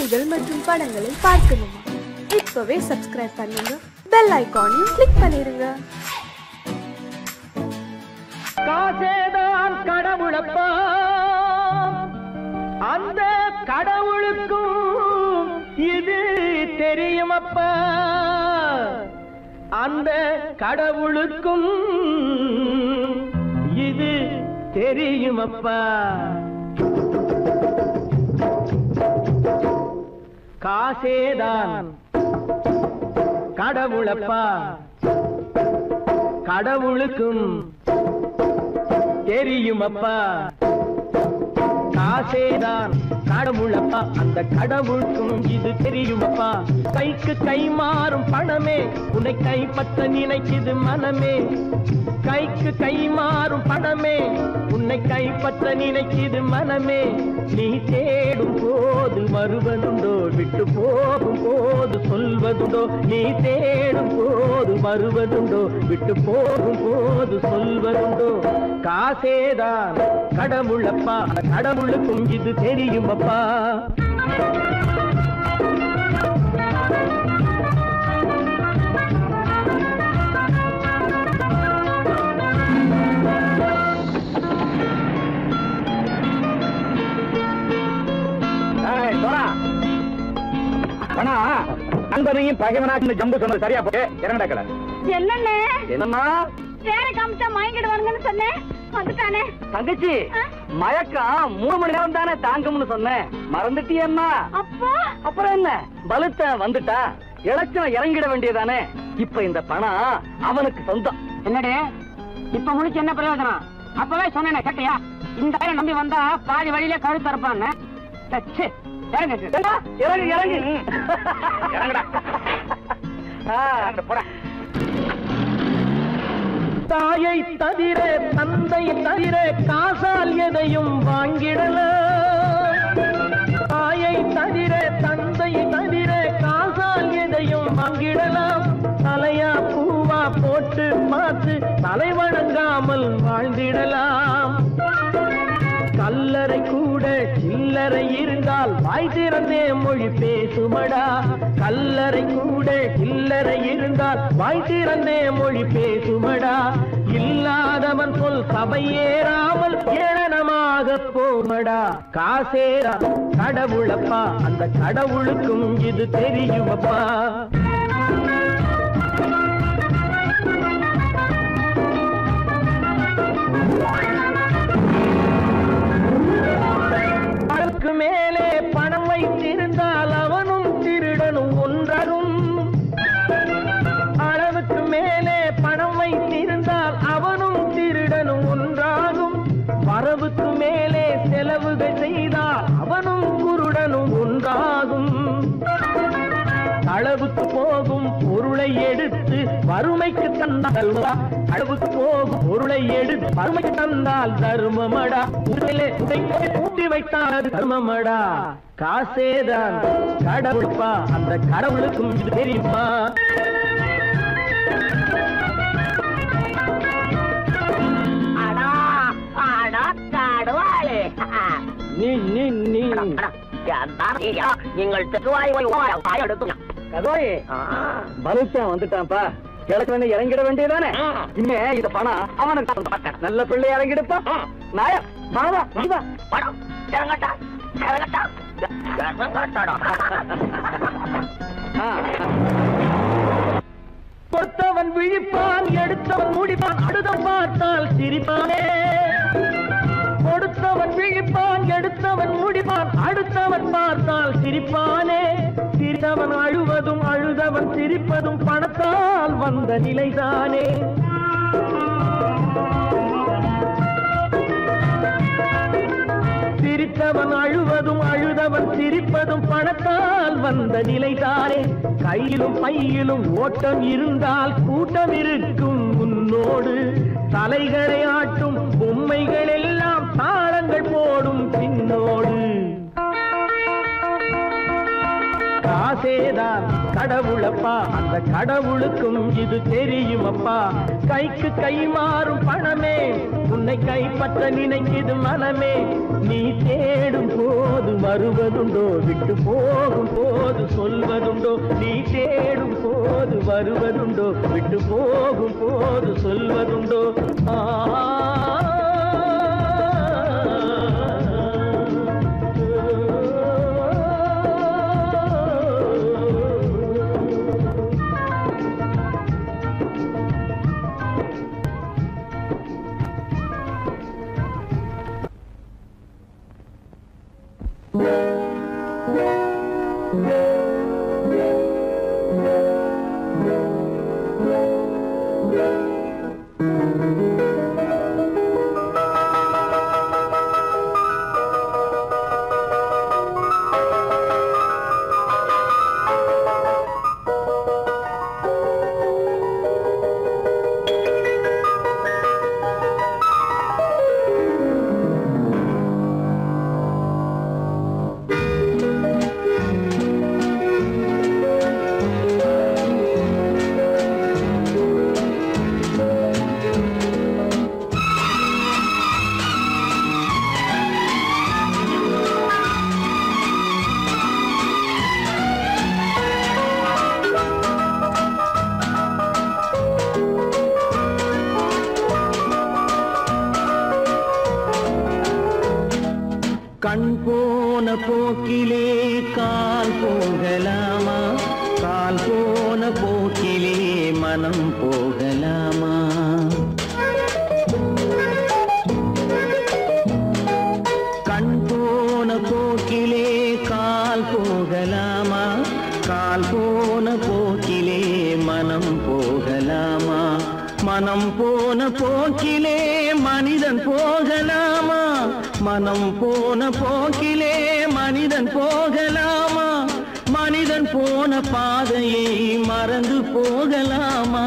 பாடல்கள் மற்றும் படங்களை பார்க்கணுமா? இப்பவே சப்ஸ்கிரைப் பண்ணுங்க, பெல் ஐகானையும் கிளிக் பண்ணிருங்க. காசேதான் கடவுளப்பா, அந்த கடவுளுக்கும் இது தெரியுமப்பா, அந்த கடவுளுக்கும் இது தெரியுமப்பா. காசேதான் கடவுளப்பா, கடவுளுக்கும் தெரியுமப்பா. காசேதான் கடவுளப்பா, அந்த கடவுளுக்கும் இது தெரியுமப்பா. கைக்கு கை மாறும் பணமே உன்னை கைப்பற்ற நினைக்குது மனமே. கைக்கு கை மாறும் பணமே உன்னை கைப்பற்ற நினைக்குது மனமே. நீ தேடும் போது வருவதுண்டோ, விட்டு போகும் போது சொல்வதுண்டோ. நீ தேடும் போது வருவதுண்டோ, விட்டு போகும் போது சொல்வதுண்டோ. காசேதான் கடவுளப்பா, கடவுளுக்கும் இது தெரியுமப்பா. நண்பனையும் பகைவனாக்கு ஜம்பு சொன்னது சரியா போட்டு இறங்கடக்கல. என்னண்ணே என்னம்மா பேரை காமிச்சா மயங்கிடுவானுங்கன்னு சொன்னேன், வந்துட்டானே. தங்கச்சி, மயக்கம் 3 மணி நேரம் தானே தாங்கும்னு சொன்னேன், மறந்துட்டியம்மா? அப்போ அப்புறம் என்ன, பலுத்த வந்துட்டா இலச்சம் இறங்கிட வேண்டியதானே. இப்ப இந்த பணம் அவனுக்கு சொந்தம். என்னடே இப்ப முடிச்சு என்ன பிரயோஜனம்? அப்பவே சொன்னேன் கேட்டியா? இந்த பேரை நம்பி வந்தா பாதி வழியில கழுத்து இருப்பான்னு. இறங்கு இறங்கு தாயை தவிர தந்தையை தவிர காசால் எதையும் வாங்கிடலாம். தாயை தவிர தந்தையை தவிர காசால் எதையும் வாங்கிடலாம். தலையா பூவா போட்டு பார்த்து தலை வணங்காமல் வாழ்ந்திடலாம். கல்லறை கூட சில்லறை இருந்தால் வாய் திறந்தே மொழி பேசுமடா. கல்லறை கூட சில்லறை இருந்தால் வாய் திறந்தே மொழி பேசுமடா. இல்லாதவன் சொல் சபையேறாமல் ஏளனமாக போமடா. காசேரா கடவுளப்பா, அந்த கடவுளுக்கும் இது தெரியுமப்பா. அளவுக்கு மேலே பணம் வைத்திருந்தால் அவனும் திருடனும் ஒன்றாகும். அளவுக்கு மேலே பணம் வைத்திருந்தால் அவனும் திருடனும் ஒன்றாகும். வரவுக்கு மேலே செலவுகள் செய்தால் அவனும் குருடனும் ஒன்றாகும். அளவுக்கு போகும் பொருளை எடுத்து வறுமைக்கு தந்தால், அளவுக்கு போகும் பொருளை எடுத்து வறுமைக்கு தந்தால் தர்மமடா. ஊட்டி வைத்தால் தர்மமடா. காசேதான் கடவுள்ப்பா, அந்த கடவுளுக்கும் இது தெரியுமா? நீங்கள் வந்துட்டான்ப்பா, கிழக்கு இறங்கிட வேண்டியதானே. இனிமே இந்த பணம் அவனுக்கு நல்ல பிள்ளை இறங்கிடுப்பா. நாயா மாவா படம் இறங்கட்டா இறங்கட்டா. கொடுத்தவன் விழிப்பான், எடுத்தவன் முடிப்பான், அடுத்தவன் பார்த்தால் சிரிப்பானே. கொடுத்தவன் விழிப்பான், எடுத்தவன் முடிப்பான், அடுத்தவன் பார்த்தால் சிரிப்பானே. சிரித்தவன் அழுவதும் அழுதவன் சிரிப்பதும் பணத்தால் வந்த நிலைதானே. சிரித்தவன் அழுவதும் அழுதவன் சிரிப்பதும் பணத்தால் வந்த நிலைதானே. கையிலும் பையிலும் ஓட்டம் இருந்தால் கூட்டம் இருக்கும் முன்னோடு. தலைகளை ஆட்டும் பொம்மைகள் எல்லாம் தாளங்கள் போடும் பின்னோடு. காசேதான் கடவுளப்பா, அந்த கடவுளுக்கும் இது தெரியுமப்பா. கைக்கு கை மாறும் பணமே உன்னை கைப்பற்ற நினைக்குது மனமே. நீ தேடும் போது வருவதுண்டோ, விட்டு போகும் போது சொல்வதுண்டோ. நீ தேடும் போது வருவதுண்டோ, விட்டு போகும் போது சொல்வதுண்டோ. கண் போன போக்கிலே கால் போகலாமா, கால் போன போக்கிலே மனம் போகலாமா. கண் போன போக்கிலே கால் போகலாமா, கால் போன போக்கிலே மனம் போகலாமா. மனம் போன போக்கிலே மனிதன் போகலாமா, மனம் போன போக்கிலே மனிதன் போகலாமா. மனிதன் போன பாதையை மறந்து போகலாமா,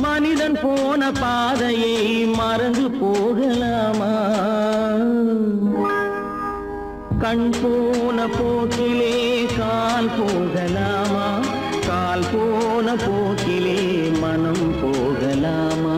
மனிதன் போன பாதையை மறந்து போகலாமா. கண் போன போக்கிலே கால் போகலாமா, கால் போன போக்கிலே மனம் போகலாமா.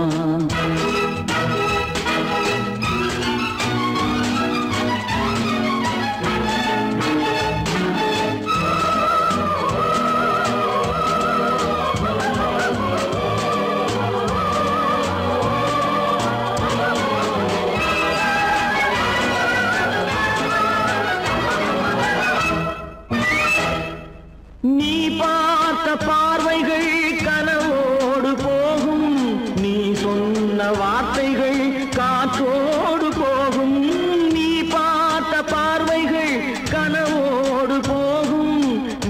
நீ பார்த்த பார்வைகள் கனவோடு போகும், நீ சொன்ன வார்த்தைகள் காற்றோடு போகும். நீ பார்த்த பார்வைகள் கனவோடு போகும்,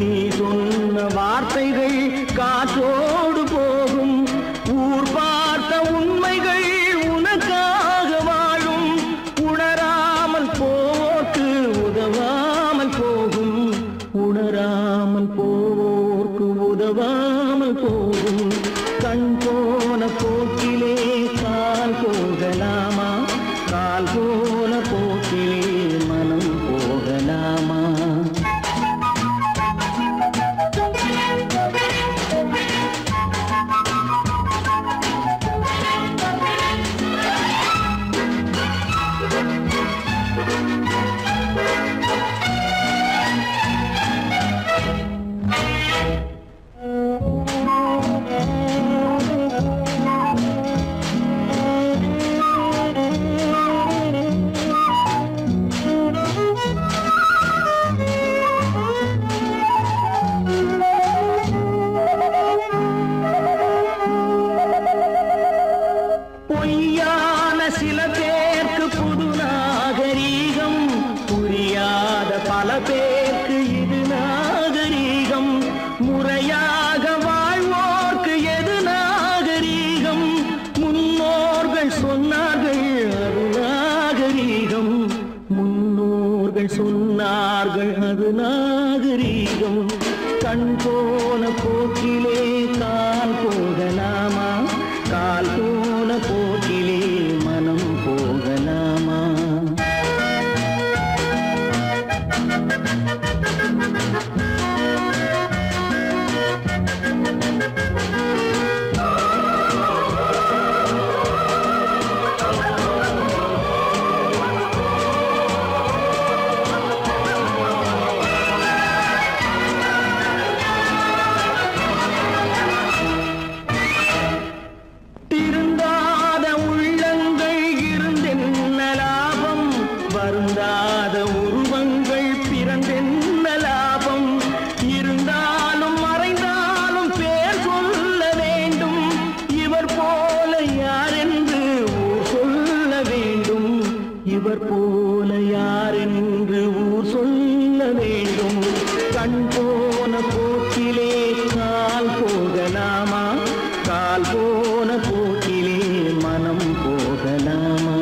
நீ சொன்ன வார்த்தைகள் காற்றோடு போகும். ஊர் பார்த்த உண்மைகள் உனக்காக வாழும், உணராமல் போக்கு உதவாமல் போகும், உணராமல் போவோர்க்கு உதவாமல் போகும். கண் போன போக்கிலே கால் போகலாமா, கால் போன போக்கிலே மனம் போகலாமா. பொய்யான சில பேருக்கு புது நாகரீகம், புரியாத பல பேருக்கு இது நாகரீகம். முறையாக வாழ்வோர்க்கு எது நாகரீகம், முன்னோர்கள் சொன்னார்கள் அது நாகரீகம், முன்னோர்கள் சொன்னார்கள் அது நாகரீகம். கண் போன போக்கிலே கால் போகலாமா, கால் போன போக்கிலே மனம் போகலாமா. கண் போன போக்கிலே கால் போகலாமா? கால் போன போக்கிலே மனம் போகலாமா?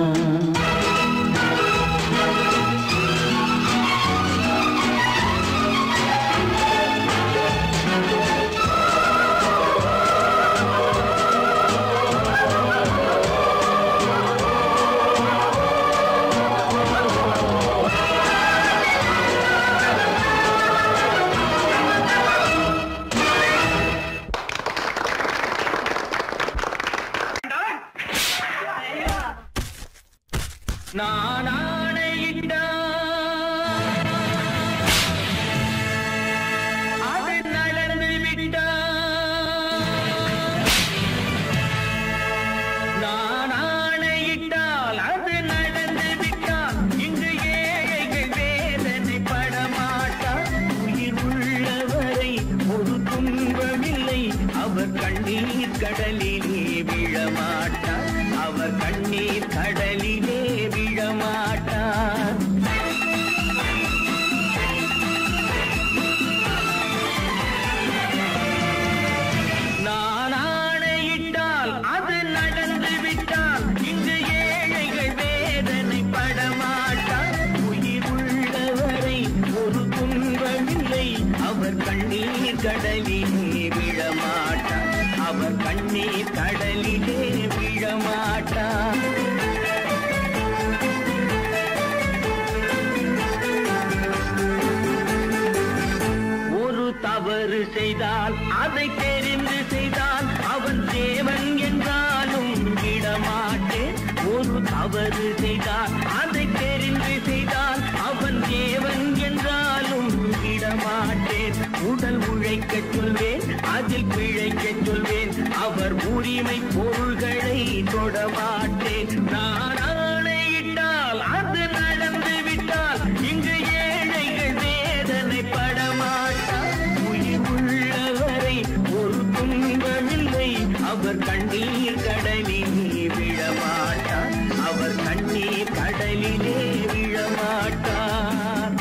நான் ஆணையிட்டால் அது நடந்து விட்டால். நான் ஆணையிட்டால் அது நடந்து விட்டால். இங்கு ஏழைகள் வேதனை படமாட்டார். உயிர் உள்ளவரை ஒரு துன்பமில்லை. அவர் கண்ணீர் கடலிலே விழமாட்டார். அவர் கண்ணீர் கடலிலே விழமாட்டார். நான் ஆணையிட்டால் அது நடந்து விட்டால். இங்கு ஏழைகள் வேதனை படமாட்டார். உயிர் உள்ளவரை ஒரு துன்பமில்லை. அவர் கண்ணீர் கடலிலே விழமாட்டார். அவர் கண்ணீர் கடலிலே விழமாட்டார். ஒரு தவறு செய்தால் அதை தெரிந்து செய்தால் அவன் தேவன் என்றாலும் விடமாட்டேன். ஒரு தவறு செய்தால் அதை தெரிந்து செய்தால் அவன் தேவன் என்றாலும் விடமாட்டேன். உடல் உழைக்கச் சொல்வேன், அதில் பிழைக்கச் சொல்வேன். அவர் உரிமை பொருள்களை தொடமாட்டேன். நான் ஆணையிட்டால் அது நடந்து விட்டால். இங்கு ஏழைகள் வேதனை படமாட்டார். உயிர் உள்ளவரை ஒரு துன்பமில்லை. அவர் கண்ணீர் கடலிலே விழமாட்டார். அவர் கண்ணீர் கடலிலே விழமாட்டார்.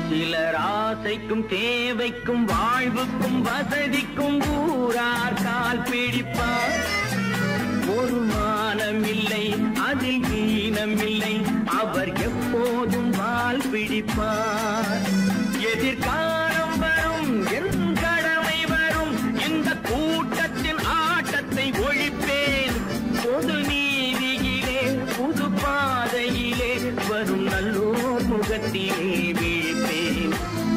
சிலர் ஆசைக்கும் தேவைக்கும் வாழ்வுக்கும் வசதிக்கும் ஊரார் கால் பிடிப்பார். ஒரு மானம் இல்லை, அதில் ஈனம் இல்லை. அவர் எப்போதும் வால் பிடிப்பார். எதிர்காலம் வரும், என் கடமை வரும். இந்த கூட்டத்தின் ஆட்டத்தை ஒழிப்பேன். பொது நீதியிலே புது பாதையிலே வரும் நல்லோர் முகத்திலே விழிப்பேன்.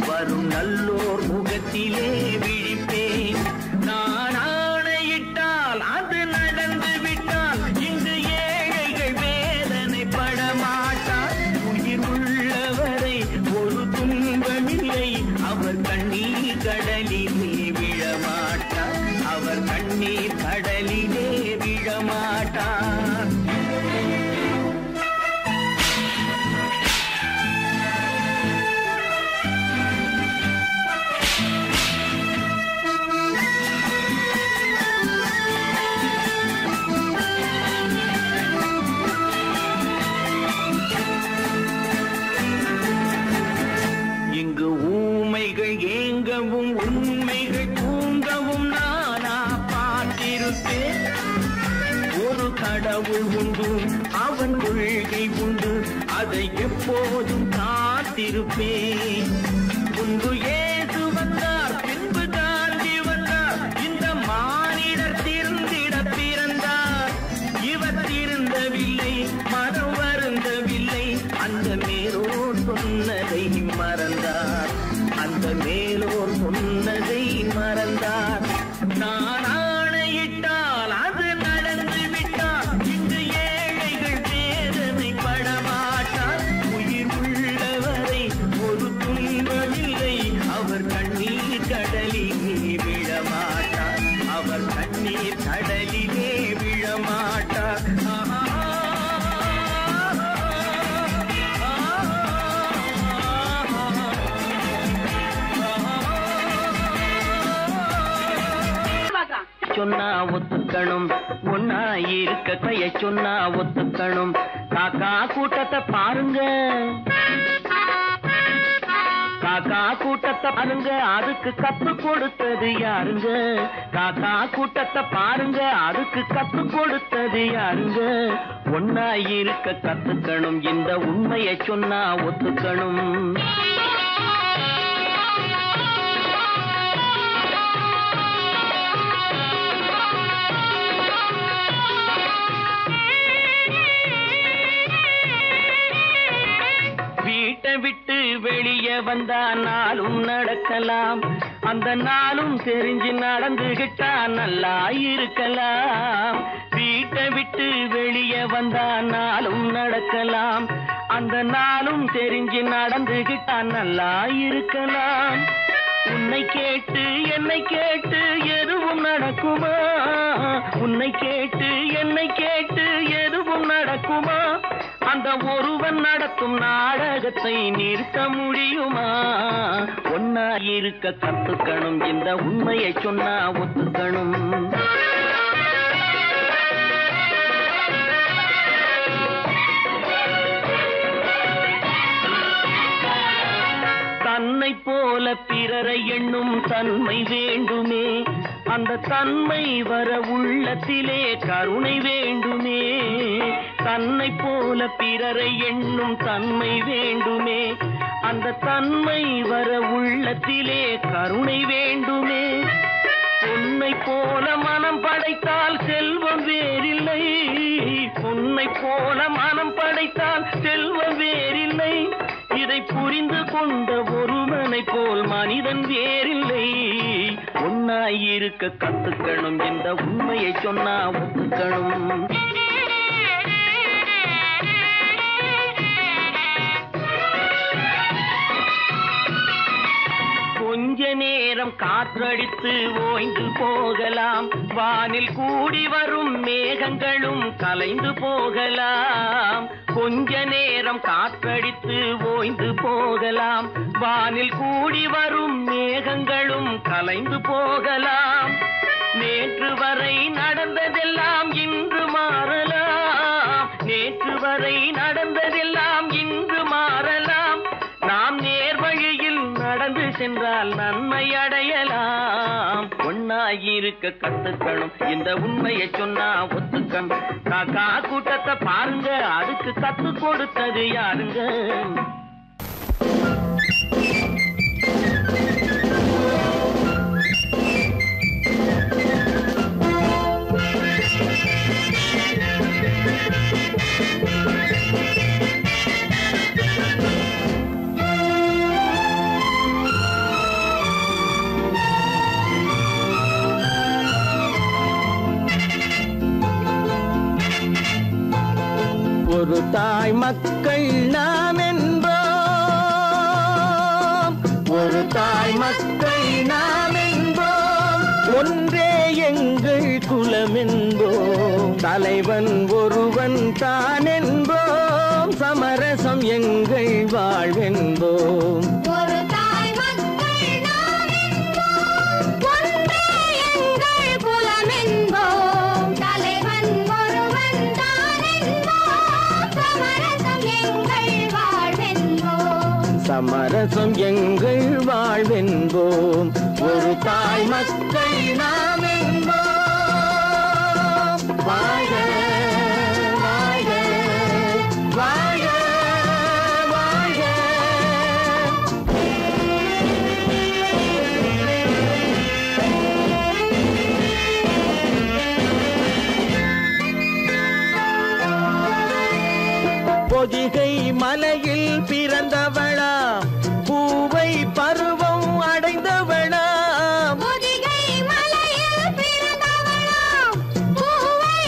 வரும் நல்லோர் முகத்திலே விழிப்பேன். நான் ஆணையிட்டால் அது நடந்து விட்டால். இங்கு ஏழைகள் வேதனை படமாட்டார். உயிர் உள்ளவரை ஒரு துன்பமில்லை. அவர் கண்ணீர் கடலிலே விழமாட்டார். அவர் கண்ணீர் கடலிலே விழமாட்டார். இங்கு ஊமைகள் ஏங்கவும் உண்மைகள் தூங்கவும் நானா பார்த்திருப்பேன். ஒரு கடவுள் உண்டு, அவன் கொள்கை உண்டு. அதை எப்போதும் காத்திருப்பேன். முன்பு இயேசு வந்தார், பின்பு காந்தி வந்தார். இந்த மானிடர் திருந்திட பிறந்தார். இவர் திருந்தவில்லை, மனம் வருந்தவில்லை. அந்த மேலோர் சொன்னதை மறந்தார். அந்த மேலோர் சொன்னதை மறந்தார். நான் ஆணையிட்டால் அது நடந்து விட்டால். இங்கு ஏழைகள் வேதனை படமாட்டார். உயிர் உள்ளவரை ஒரு துன்பமில்லை. அவர் கண்ணீர் கடலிலே விழமாட்டார், அவர் கண்ணீர் கடலிலே விழமாட்டார். சொன்னா ஒத்துக்கணும், ஒன்னா இருக்க கைய சொன்னா ஒத்துக்கணும். காக்கா கூட்டத்தை பாருங்க, காக்கா கூட்டத்தை பாருங்க, அதுக்கு கத்து கொடுத்தது யாருங்க? காக்கா கூட்டத்தை பாருங்க, அதுக்கு கத்து கொடுத்தது யாருங்க? ஒன்னா இருக்க கத்துக்கணும், இந்த உண்மையை சொன்னா ஒத்துக்கணும். வீட்டை விட்டு வெளியே வந்தா நாளும் நடக்கலாம், அந்த நாளும் தெரிஞ்சு நடந்துகிட்டா நல்லா இருக்கலாம். வீட்டை விட்டு வெளியே வந்தா நாளும் நடக்கலாம், அந்த நாளும் தெரிஞ்சு நடந்துகிட்டா நல்லா இருக்கலாம். உன்னை கேட்டு என்னை கேட்டு எதுவும் நடக்குமா? உன்னை கேட்டு என்னை கேட்டு எதுவும் நடக்குமா? அந்த ஒருவன் நடத்தும் நாடகத்தை நிறுத்த முடியுமா? ஒன்னா இருக்க கத்துக்கணும், இந்த உண்மையை சொன்னா ஒத்துக்கணும். தன்னை போல பிறரை எண்ணும் தன்மை வேண்டுமே, அந்த தன்மை வர உள்ளத்திலே கருணை வேண்டுமே. தன்னை போல பிறரை எண்ணும் தன்மை வேண்டுமே, அந்த தன்மை வர உள்ளத்திலே கருணை வேண்டுமே. பொன்னை போல மனம் படைத்தால் செல்வம் வேறில்லை, பொன்னை போல மனம் படைத்தால் செல்வம் வேறில்லை. இதை புரிந்து கொண்ட ஒருவனை போல் மனிதன் வேறில்லை. ஒன்னாய் இருக்க கத்துக்கணும், இந்த உண்மையை சொன்னா ஒத்துக்கணும். கொஞ்ச நேரம் காற்றடித்து ஓய்ந்து போகலாம், வானில் கூடி வரும் மேகங்களும் கலைந்து போகலாம். கொஞ்ச நேரம் காற்றடித்து ஓய்ந்து போகலாம், வானில் கூடி வரும் மேகங்களும் கலைந்து போகலாம். நேற்று வரை நடந்ததெல்லாம் இன்று மாறலாம், நேற்று வரை நடந்ததெல்லாம் இன்று மாறலாம். நாம் நேர்வழியில் நடந்து சென்றால் நன்மை அடையலாம். ஒன்னாயிருக்க கத்துக்கணும், இந்த உண்மையை சொன்னா ஒத்துக்கணும். காக்கா கூட்டத்தை பாருங்க, அதுக்கு கத்து கொடுத்தது யாருங்க? ஒரு தாய் மக்கள் நாம் என்போம், ஒரு தாய் மக்கள் நாம் என்போம், ஒன்றே எங்கள் குலம் என்போம், தலைவன் ஒருவன் தான் என்போம், சமரசம் எங்கள் வாழ்வென்போம். சமரசம் எங்கள் வாழ்வென்போம், ஒரு தாய் மக்கள் நாம் என்போம். வாழ்க வாழ்க வாழ்க வாழ்க. பொதிகை மலையில் பிறந்தவளா, பூவை பருவம் அடைந்தவளா, பொதிகை மலையில் பிறந்தவளா, பூவை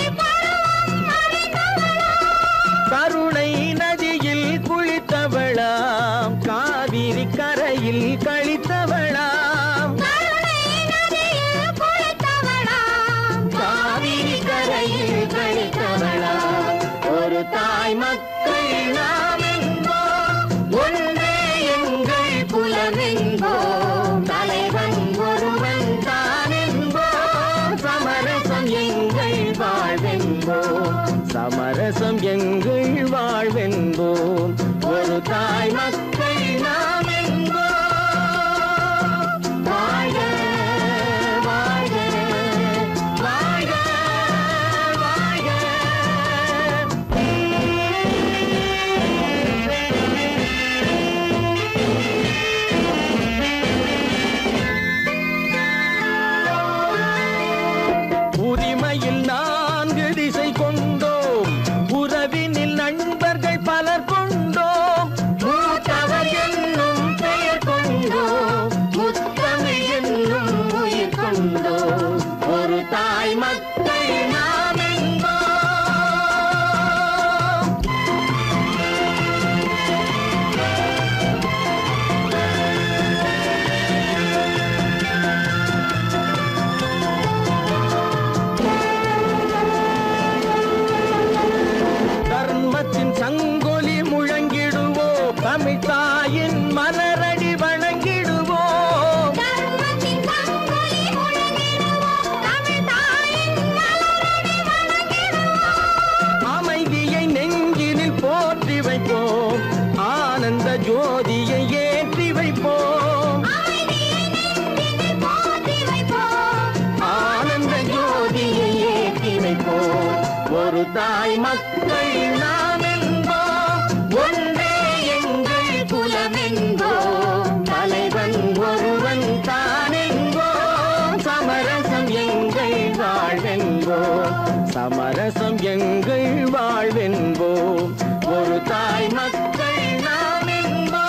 மக்கள் நாம் என்போம், ஒன்றே எங்கள் குலம் என்போம், தலைவன் ஒருவன் தான் என்போம், சமரசம் எங்கள் வாழ்வென்போம், சமரசம் எங்கள் வாழ்வென்போம், ஒரு தாய் மக்கள் நாம் என்போம்.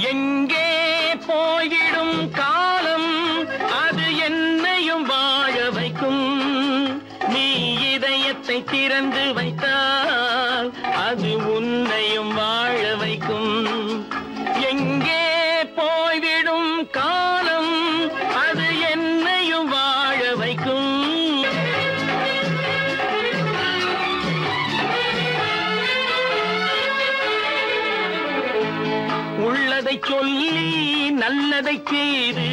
எங்கே போய்விடும் காலம் அது என்னையும் வாழ வைக்கும், நீ இதயத்தை திறந்து வைத்தால் அது உன்னையும் வாழ வைக்கும். எங்கே போய்விடும் காலம் அது என்னையும் வாழ வைக்கும். உள்ளதை சொல்லி நல்லதை செய்து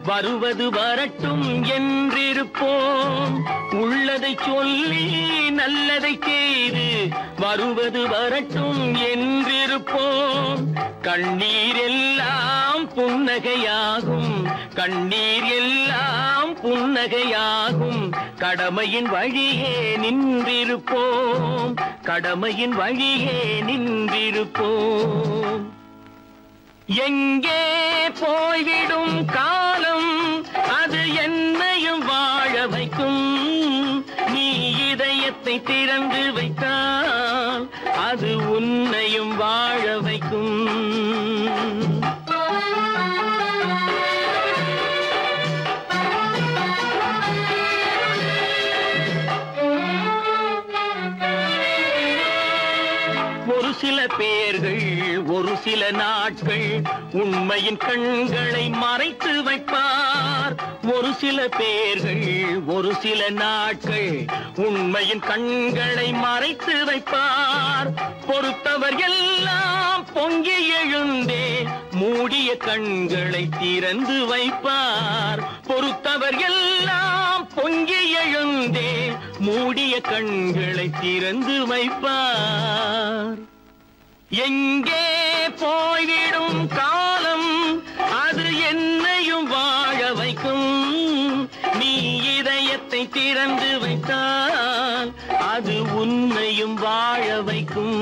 வருவது வரட்டும் என்றிருப்போம், உள்ளதை சொல்லி நல்லதை செய்து வருவது வரட்டும் என்றிருப்போம். கண்ணீர் எல்லாம் புன்னகையாகும், கண்ணீர் எல்லாம் புன்னகையாகும், கடமையின் வழியே நின்றிருப்போம், கடமையின் வழியே நின்றிருப்போம். எங்கே போய்விடும் காலம் அது என்னையும் வாழ வைக்கும், நீ இதயத்தை திறந்து வைத்தால் அது உன்னையும் வாழ வைக்கும். ஒரு சில பேர்கள் ஒரு சில நாட்கள் உண்மையின் கண்களை மறைத்து வைப்பார், ஒரு சில பேர்கள் ஒரு சில நாட்கள் உண்மையின் கண்களை மறைத்து வைப்பார். பொறுத்தவர் எல்லாம் பொங்கி எழுந்தே மூடிய கண்களை திறந்து வைப்பார், பொறுத்தவர் எல்லாம் பொங்கி எழுந்தே மூடிய கண்களை திறந்து வைப்பார். எங்கே போய்விடும் காலம் அது என்னையும் வாழ வைக்கும், நீ இதயத்தை திறந்து வைத்தால் அது உன்னையும் வாழ வைக்கும்.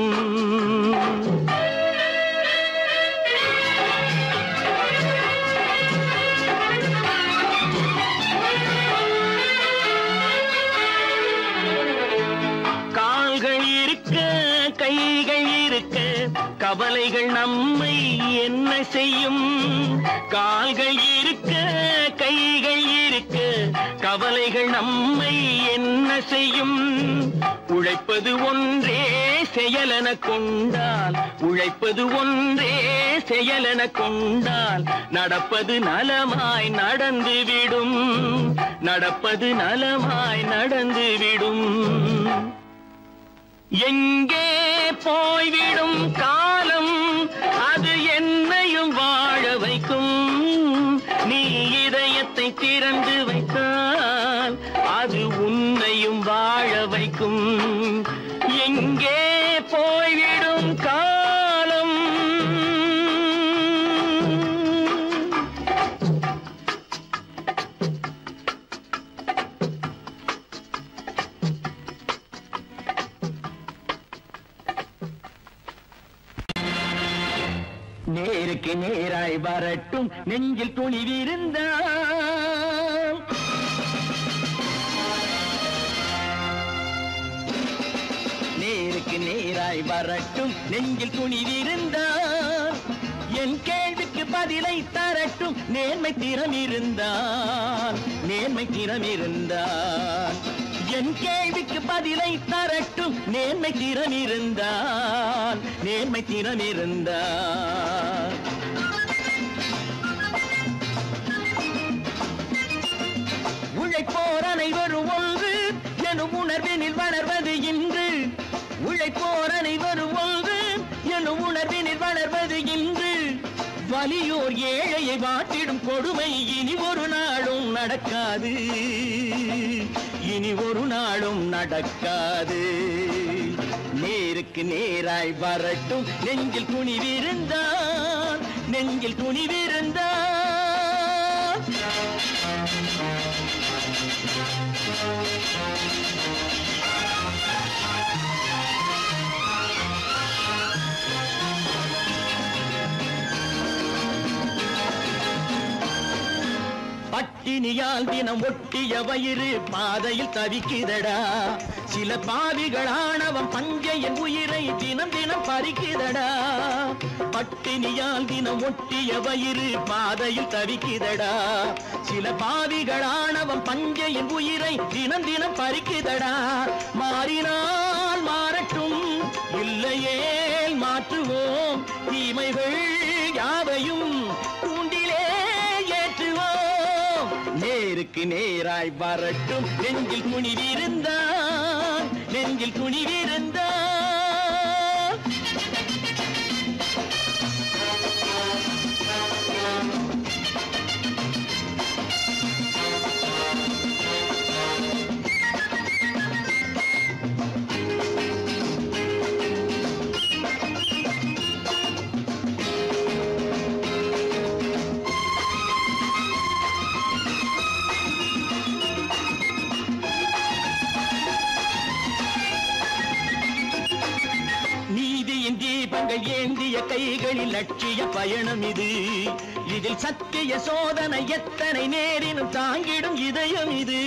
கால்கள் இருக்க கைகள் இருக்க கவலைகள் நம்மை என்ன செய்யும், கால்கள் இருக்க கைகள் இருக்க கவலைகள் நம்மை என்ன செய்யும். உழைப்பது ஒன்றே செயலென கொண்டால், உழைப்பது ஒன்றே செயலென கொண்டால் நடப்பது நலமாய் நடந்துவிடும், நடப்பது நலமாய் நடந்துவிடும். எங்கே போய்விடும் காலம் அது என்னையும் வாழ வைக்கும், நீ இதயத்தை திறந்து வைத்தால் அது உன்னையும் வாழ வைக்கும். எங்கே போய்விடும் காலம். நேருக்கு நேராய் வரட்டும் நெஞ்சில் துணிவிருந்தால், நேருக்கு நேராய் வரட்டும் நெஞ்சில் துணிவிருந்தால், என் கேள்விக்கு பதிலை தரட்டும் நேர்மை திறம் இருந்தால், நேர்மை திறம் இருந்தால், என் கேள்விக்கு பதிலை தரட்டும் நேர்மை திறம் இருந்தால், நேர்மை திறம் இருந்தால். உழைப்போர் அனைவரும் ஒன்று எனும் உணர்வினில் வளர்வது இன்று, உழைப்போர் அனைவரும் ஒன்று எனும் உணர்வினில் வளர்வது இன்று. வலியோர் ஏழையை வாட்டிடும் கொடுமை இனி ஒரு நாளும் நடக்காது, இனி ஒரு நாளும் நடக்காது. நேருக்கு நேராய் வரட்டும் நெஞ்சில் துணிவிருந்தான், நெஞ்சில் துணிவிருந்தான். பட்டினியால் தினம் ஒட்டிய வயிறு பாதையில் தவிக்குதடா. சில பாவிகளானவன் பஞ்சையின் உயிரை தினம் தினம் பறிக்குதடா. பட்டினியால் தினம் ஒட்டிய வயிறு பாதையில் தவிக்குதடா. சில பாவிகளானவன் பஞ்சையின் உயிரை தினம் தினம் பறிக்குதடா. மாறினால் மாறட்டும், இல்லையே மாற்றுவோம், தீமைகள் யாவையும் தூண்டிலே ஏற்றுவோம். நேருக்கு நேராய் வரட்டும் நெஞ்சில் துணிவிருந்தான், நெஞ்சில் துணிவிருந்தான். தீபங்கள் ஏந்திய கைகளில் லட்சிய பயணம் இது. இதில் சத்திய சோதனை எத்தனை நேரினும் தாங்கிடும் இதயம் இது.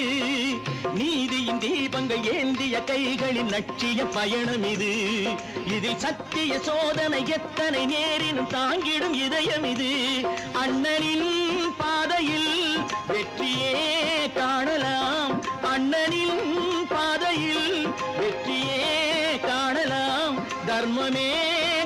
நீதியின் தீபங்கள் ஏந்திய கைகளில் லட்சிய பயணம் இது. இதில் சத்திய சோதனை எத்தனை நேரினும் தாங்கிடும் இதயம் இது. அண்ணனின் பாதையில் வெற்றியே காணலாம், அண்ணனின் பாதையில் வெற்றியே காணலாம். தர்மமே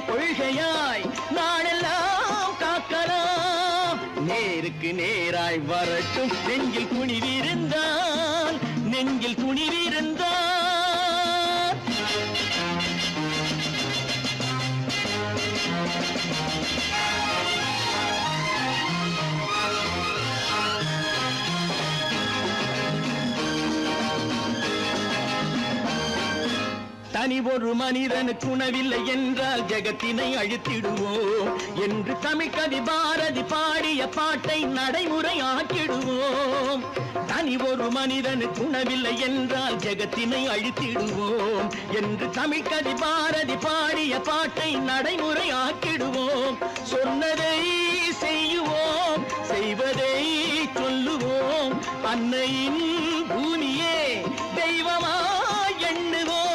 கொள்கையாய் நாளெல்லாம் காக்கலாம். நேருக்கு நேராய் வரட்டும் நெஞ்சில் துணிவிருந்தான், நெஞ்சில் துணிவிருந்தான். தனி ஒரு மனிதனுக்கு உணவில்லை என்றால் ஜெகத்தினை அழித்திடுவோம் என்று தமிழ்கவி பாரதி பாடிய பாட்டை நடைமுறையாக்கிடுவோம். தனி ஒரு மனிதனுக்கு உணவில்லை என்றால் ஜெகத்தினை அழித்திடுவோம் என்று தமிழ்கவி பாரதி பாடிய பாட்டை நடைமுறையாக்கிடுவோம். சொன்னதை செய்யுவோம், செய்வதை சொல்லுவோம், அன்னையின் பூமியே தெய்வமா எண்ணுவோம்.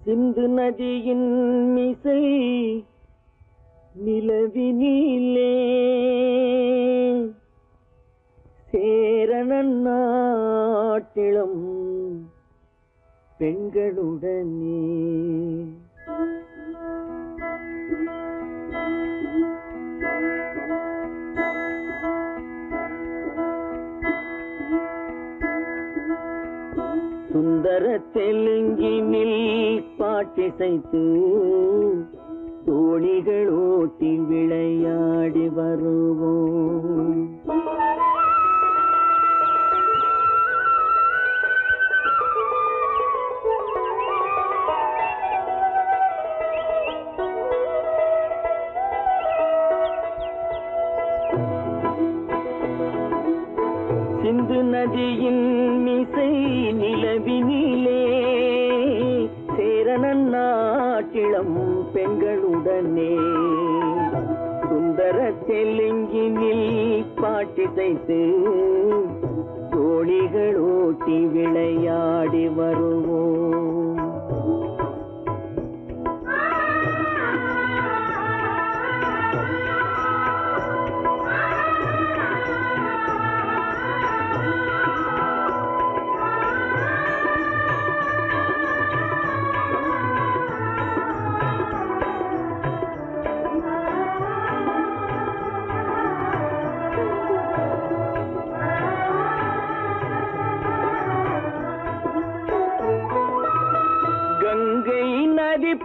சிந்து நதியின் மிசை நிலவினிலே சேரணன் நாட்டிளம் பெண்களுடனே சுந்தர தெலுங்கினில் பாட்டிசைத்து தோணிகள் ஓட்டி விளையாடி வருவோம். சிந்து நதியின் மிசை நிலவினிலே சேரணன் நாட்டிளம் பெண்களுடனே சுந்தர தெலுங்கினில் பாட்டிசைத்து தோணிகள் ஓட்டி விளையாடி வருவோம்.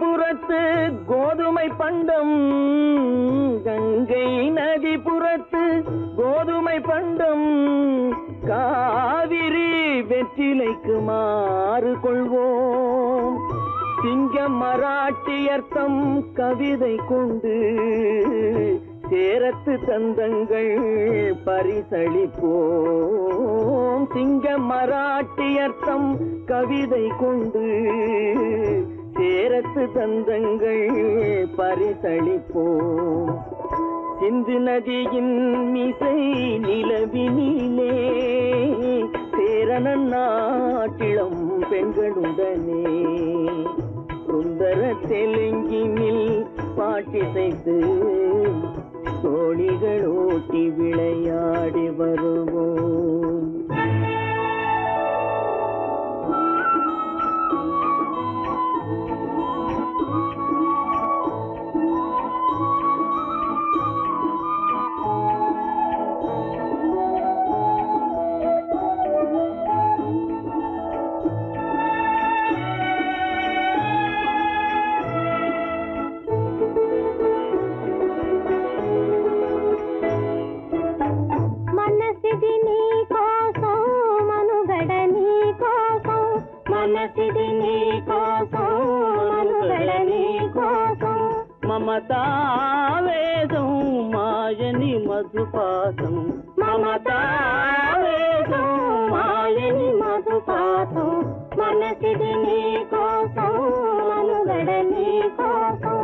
புறத்து கோதுமை பண்டம், கங்கை நதி புறத்து கோதுமை பண்டம், காவிரி வெற்றிலைக்கு மாறு கொள்வோம். சிங்க மராட்டியர்த்தம் கவிதை கொண்டு சேரத்து தந்தங்கள் பரிசளிப்போம். சிங்க மராட்டியர்த்தம் கவிதை கொண்டு சேரத்து தந்தங்கள் பரிசளிப்போம். சிந்து நதியின் மிசை நிலவினிலே சேரணன் நாட்டிளம் பெண்களுடனே சுந்தர தெலுங்கினில் பாட்டிசைத்து தோழிகள் ஓட்டி விளையாடி வருவோம். మమతావేదం మాయని మధుపాసం, మమతావేదం మాయని మధుపాసం, మనసిది నీ కోసం మనుగడ నీ కోసం.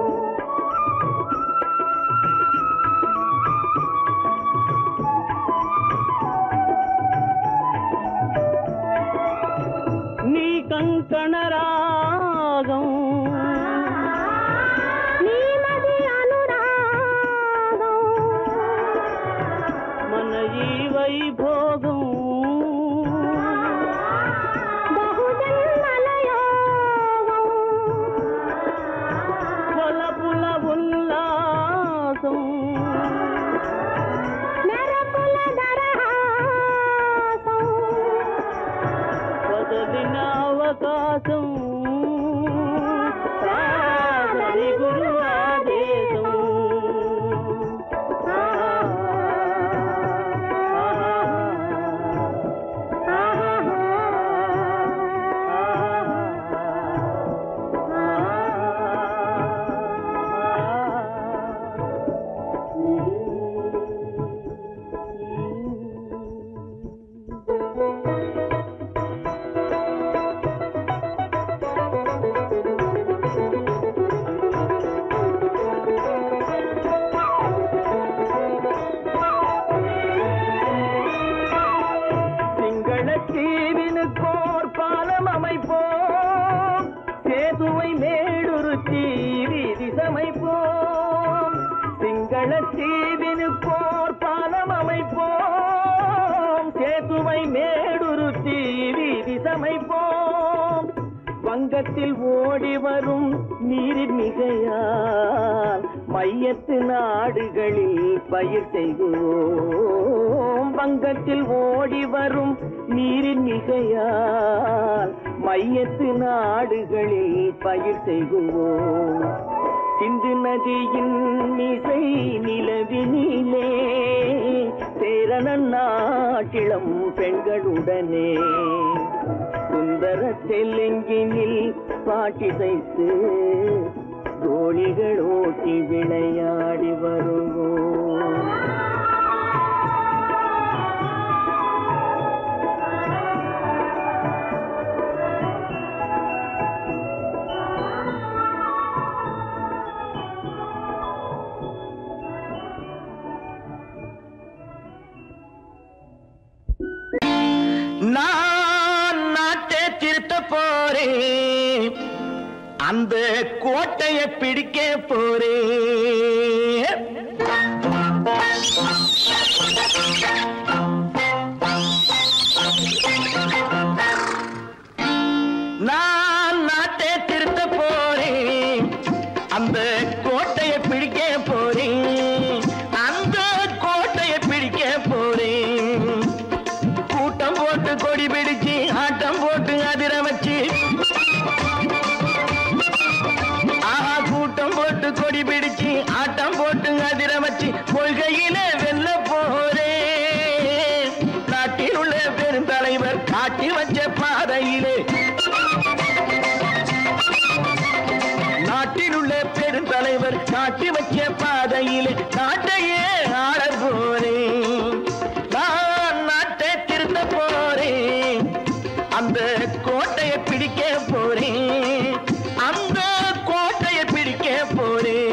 నీ కంకణ రాగం వైభోగం బహుజన్మలయోగం కొలపుల ఉల్లాసం మెరపుల దరహాసం వదలిన అవకాశం సాగరి గురు ఆదేశం. தீவினுக்கோர் பாலம் அமைப்போம், சேதுவை மேடுருத்தி வீதி சமைப்போம். சிங்கள தீவினுக்கோர் பாலம் அமைப்போம், சேதுவை மேடுருத்தி வீதி சமைப்போம். வங்கத்தில் ஓடி வரும் நீரின் மிகையால் மையத்து நாடுகளில் பயிர் செய்வோம். வங்கத்தில் ஓடி வரும் நீரின் மிகையால் மையத்து நாடுகளில் பயிர் செய்வோம். சிந்து நதியின் மிசை நிலவினிலே சேரணன் நாட்டிளம் பெண்களுடனே சுந்தர தெலுங்கினில் பாட்டிசைத்து தோழிகள் ஓட்டி விளையாடி வருவோம். நான் நாட்டை திருத்த போறேன், அந்த கோட்டையை பிடிக்க போறேன். நான் நாட்டை திருத்த போறேன், அந்த கோட்டையை பிடிக்க போறேன், அந்த கோட்டையை பிடிக்க போறேன். கூட்டம் போட்டு கொடி பிடிச்சு ஆட்டம் போட்டு அதிர வச்சு பிடிச்சு ஆட்டம் போட்டு அதிர வச்சு கொள்கையில வெல்ல போறேன். நாட்டில் உள்ள பெருந்தலைவர் காட்டி வச்ச பாதையிலே, நாட்டில் உள்ள பெருந்தலைவர் காட்டி வச்ச பாதையிலே நாட்டையே ஆள போறேன். நான் நாட்டை திருத்த போறேன். அந்த கோட்டையை பிடிக்க போறேன். அந்த கோட்டையை பிடிக்க போறேன்.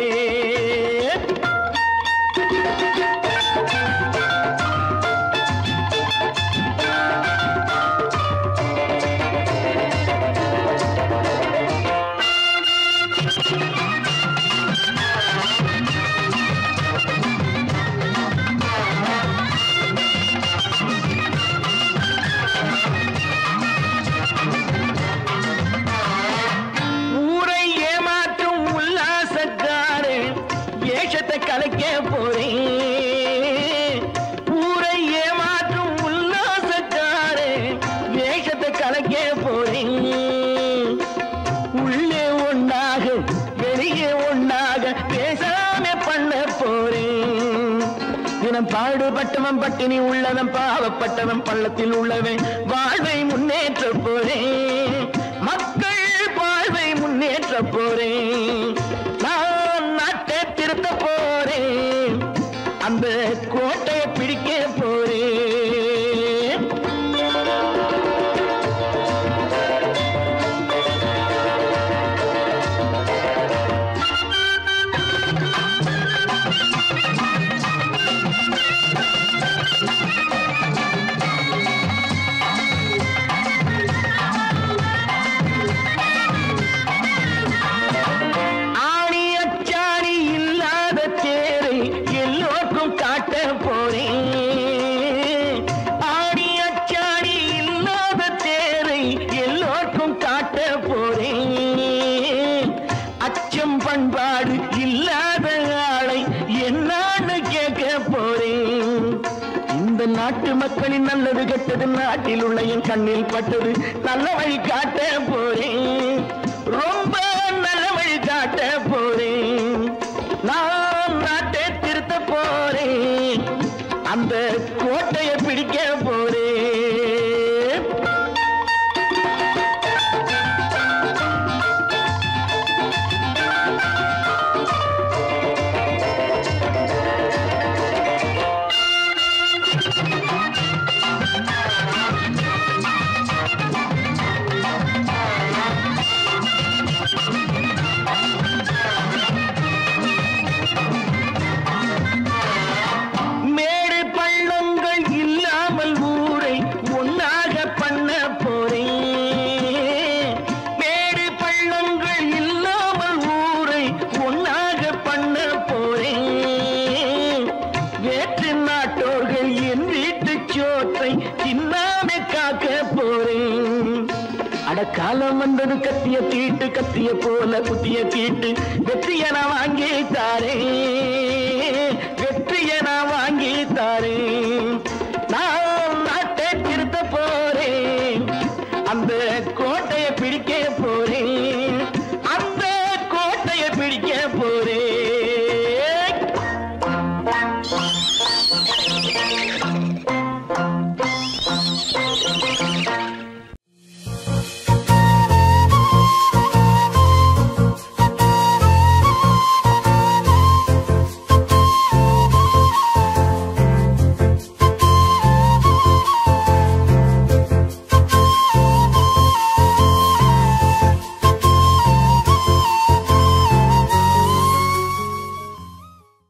கலைக்க போறேன். ஊரை ஏமாற்றும் உல்லாசக்காரே வேஷத்தை கலைக்க போறேன். உள்ளே ஒன்னாக வெளியே ஒன்னாக பேசாம பண்ண போறேன். தினம் பாடுபட்டவன் பட்டினி உள்ளவன் பாவப்பட்டவன் பள்ளத்தில் உள்ளவன் வாழ்வை முன்னேற்ற போறேன். மக்கள் வாழ்வை முன்னேற்ற போறேன். நான் நாட்டை திருத்த போறேன். அந்த கோட்டையை பிடிக்க போறேன். பண்பாடு இல்லாத ஆளை என்னான்னு கேட்க போறேன். இந்த நாட்டு மக்களின் நல்லது கெட்டது நாட்டில் உள்ள என் கண்ணில் பட்டது நல்ல வழி காட்ட போறேன். ரொம்ப நல்ல வழி காட்ட போறேன். நான் நாட்டை திருத்த போறேன். அந்த கோட்டையை பிடிக்க போறேன். காலம் வந்தது கத்திய தீட்டு கத்திய போல குத்திய தீட்டு வெற்றிய நான் வாங்கி தாரேன். வெற்றிய நான் வாங்கி தாரேன். நான் நாட்டை திருத்த போறேன். அந்த கோட்டையை பிடிக்க போறேன்.